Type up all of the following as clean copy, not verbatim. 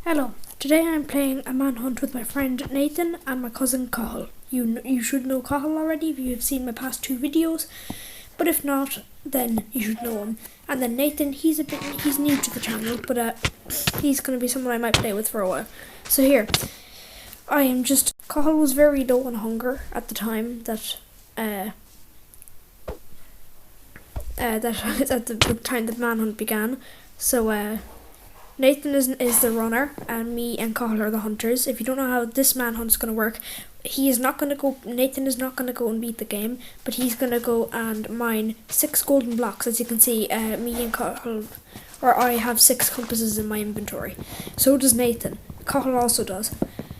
Hello, today I'm playing a manhunt with my friend Nathan and my cousin Cahill. You should know Cahill already if you have seen my past two videos, but if not, then you should know him. And then Nathan, he's new to the channel, but he's going to be someone I might play with for a while. So here, Cahill was very low on hunger at the time that at the time the manhunt began. So Nathan is the runner, and me and Cahill are the hunters. If you don't know how this manhunt's going to work, Nathan is not going to go and beat the game, but he's going to go and mine 6 golden blocks. As you can see, me and Cahill, or I have 6 compasses in my inventory. So does Nathan. Cahill also does.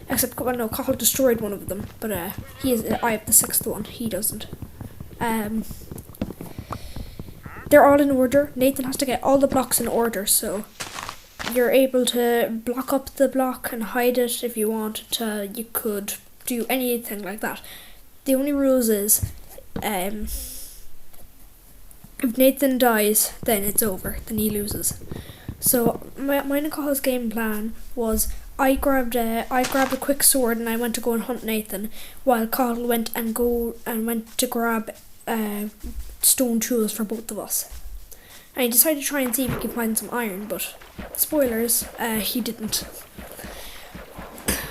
Except, well, no, Cahill destroyed one of them, but I have the 6th one. He doesn't. They're all in order. Nathan has to get all the blocks in order, so you're able to block up the block and hide it if you wanted to. You could do anything like that. The only rules is if Nathan dies, then it's over, then he loses. So mine and Cahill's game plan was I grabbed a quick sword and I went to go and hunt Nathan, while Cahill went to grab stone tools for both of us. And he decided to try and see if he could find some iron, but spoilers, he didn't.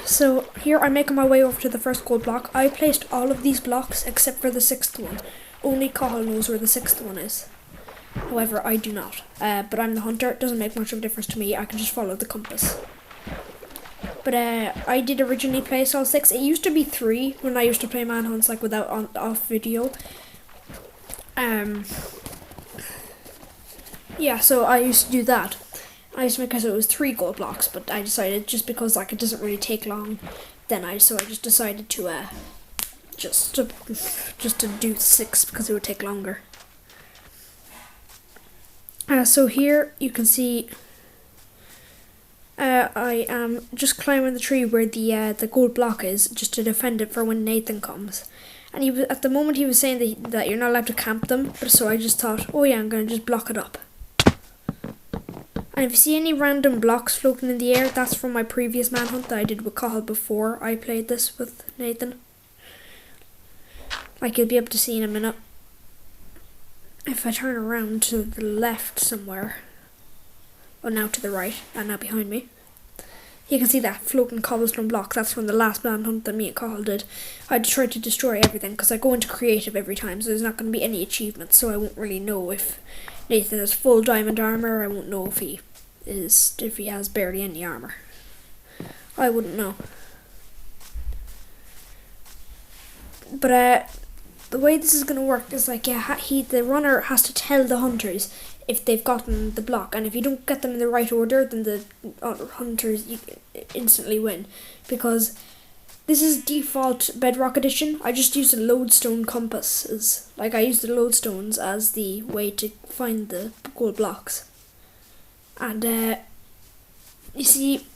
So here I'm making my way over to the first gold block. I placed all of these blocks except for the 6th one. Only Cahill knows where the 6th one is. However, I do not. But I'm the hunter. It doesn't make much of a difference to me. I can just follow the compass. But I did originally place all 6. It used to be 3 when I used to play manhunts like without off video. Yeah, so I used to do that. I used to make it so it was 3 gold blocks, but I decided just because like it doesn't really take long, I just decided to just to do 6 because it would take longer. So here you can see I am just climbing the tree where the gold block is, just to defend it for when Nathan comes. And at the moment he was saying that you're not allowed to camp them, but so I just thought, oh yeah, I'm gonna just block it up. And if you see any random blocks floating in the air, that's from my previous manhunt that I did with Cahill before I played this with Nathan. Like you'll be able to see in a minute. If I turn around to the left somewhere, or now to the right, and now behind me, you can see that floating cobblestone block. That's from the last manhunt that me and Cahill did. I tried to destroy everything because I go into creative every time, so there's not going to be any achievements, so I won't really know if Nathan has full diamond armor. I won't know if he has barely any armor. I wouldn't know. But the way this is going to work is like, the runner has to tell the hunters if they've gotten the block, and if you don't get them in the right order, then the hunters instantly win, because this is default bedrock edition. I just used a lodestone compass. I used the lodestones as the way to find the gold blocks. And you see,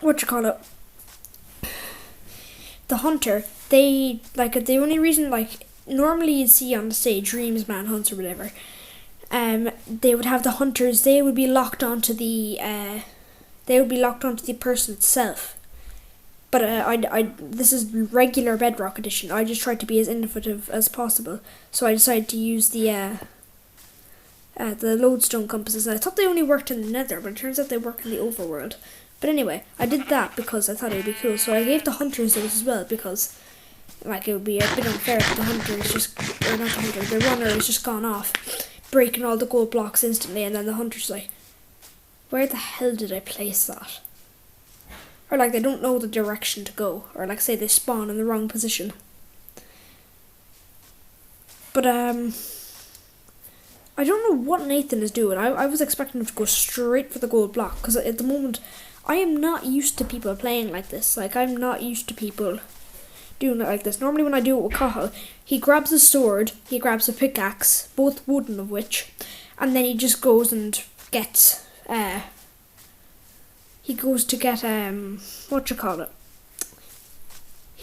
the hunter, the only reason, normally you'd see on, say, Dreams manhunts or whatever, they would have the hunters, they would be locked onto the person itself. But this is regular bedrock edition. I just tried to be as innovative as possible, so I decided to use the lodestone compasses. I thought they only worked in the Nether, but it turns out they work in the overworld. But anyway, I did that because I thought it would be cool. So I gave the hunters those as well, because it would be a bit unfair if the runner is just gone off, breaking all the gold blocks instantly, and then the hunter's like, where the hell did I place that? Or they don't know the direction to go, or say they spawn in the wrong position. But I don't know what Nathan is doing. I was expecting him to go straight for the gold block, because at the moment I am not used to people playing like this. I'm not used to people doing it like this. Normally when I do it with Cahill, he grabs a sword, he grabs a pickaxe, both wooden of which, and then he just goes and gets he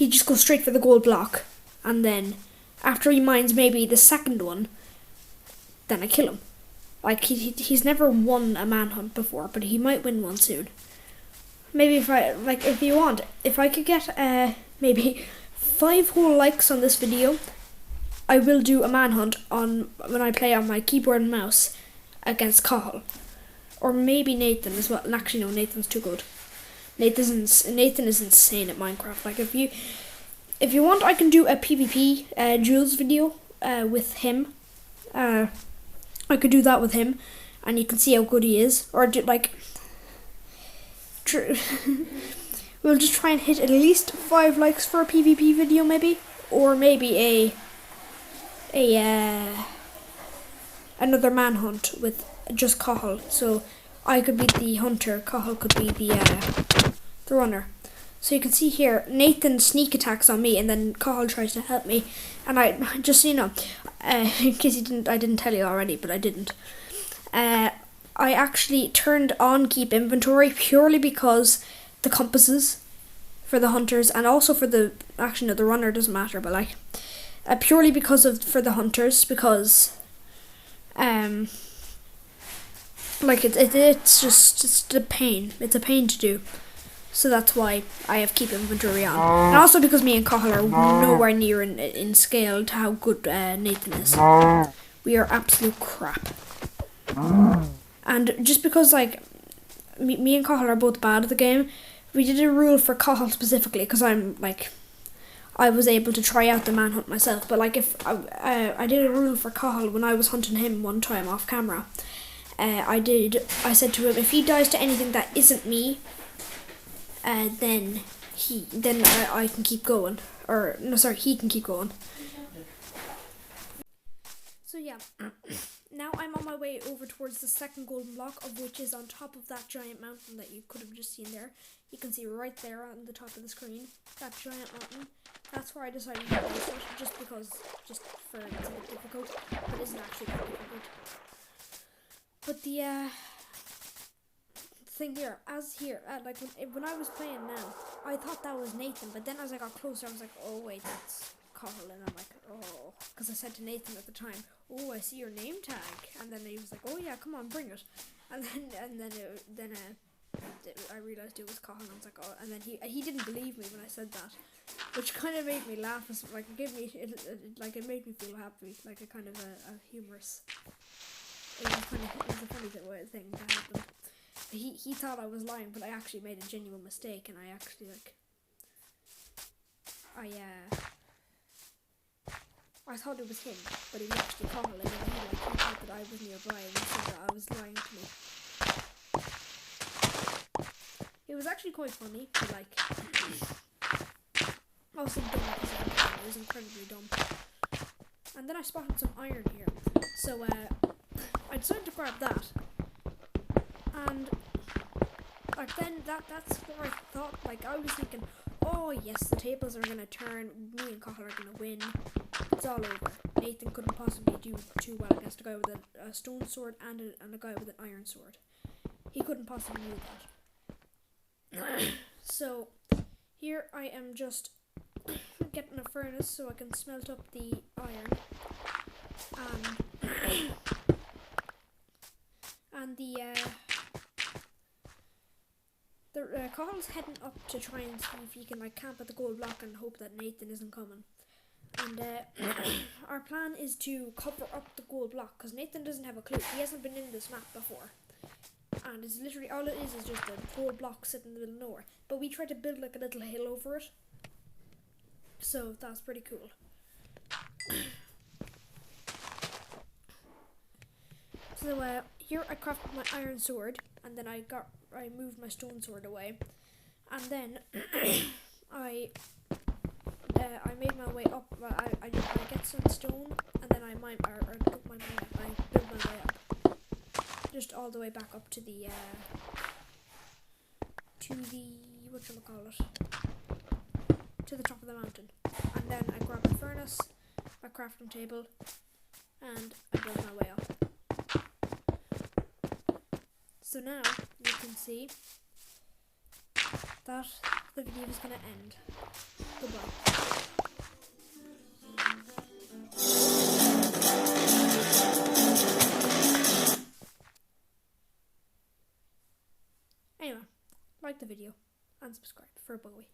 just goes straight for the gold block, and then after he mines maybe the 2nd one, then I kill him. He's never won a manhunt before, but he might win one soon. maybe if you want, if I could get maybe 5 whole likes on this video, I will do a manhunt on when I play on my keyboard and mouse against Cahill, or maybe Nathan as well. And actually, no, Nathan's too good. Nathan is insane at Minecraft. Like if you want, I can do a PvP Jules video with him. I could do that with him, and you can see how good he is. Or we'll just try and hit at least 5 likes for a PvP video, maybe, or maybe another manhunt with just Cahill. So I could be the hunter, Cahill could be the runner. So you can see here, Nathan sneak attacks on me, and then Cahill tries to help me. And I just in case I didn't tell you already, but I didn't. I actually turned on keep inventory purely because the compasses for the hunters, and also for the the runner doesn't matter, but purely for the hunters, because it's a pain. It's a pain to do. So that's why I have keep inventory on. And also because me and Cahill are nowhere near in scale to how good Nathan is. We are absolute crap. And just because me and Cahill are both bad at the game, we did a rule for Cahill specifically, because I was able to try out the manhunt myself. But if I did a rule for Cahill when I was hunting him one time off camera. I said to him, if he dies to anything that isn't me, then I can keep going. Or no, sorry, he can keep going. So yeah, now I'm on my way over towards the second golden block, of which is on top of that giant mountain that you could have just seen there. You can see right there on the top of the screen, that giant mountain. That's where I decided to place it, just for it's a bit difficult, but it isn't actually that difficult. But the thing here, when I was playing now, I thought that was Nathan, but then as I got closer, I was like, oh wait, that's Cahill, and I'm like, oh, because I said to Nathan at the time, oh, I see your name tag, and then he was like, oh yeah, come on, bring it, and then I realized it was Cahill, and I was like, oh, and then he didn't believe me when I said that, which kind of made me laugh, it made me feel happy, like a kind of a humorous. It was a funny thing that happened. He thought I was lying, but I actually made a genuine mistake, and I actually I thought it was him, but it was actually Cahill, and then he thought that I was nearby, and he said that I was lying to me. It was actually quite funny, but also dumb at the same time. It was incredibly dumb. And then I spotted some iron here, so I decided to grab that, and then that's where I thought, I was thinking, oh yes, the tables are gonna turn, me and Cahill are gonna win, it's all over. Nathan couldn't possibly do too well against a guy with a stone sword and a guy with an iron sword. He couldn't possibly do that. So here I am just getting a furnace so I can smelt up the iron, and Cahill's heading up to try and see if he can camp at the gold block and hope that Nathan isn't coming. And our plan is to cover up the gold block, because Nathan doesn't have a clue. He hasn't been in this map before, and it's literally all it is just a gold block sitting in the middle of nowhere. But we tried to build a little hill over it, so that's pretty cool. So here I crafted my iron sword, and then I moved my stone sword away, and then I made my way up. I get some stone, and then I build my way up, just all the way back up to the whatchamacallit, to the top of the mountain, and then I grab my furnace, my crafting table, and I build my way up. So now you can see that the video is going to end. Goodbye. Anyway, like the video and subscribe for Bowie.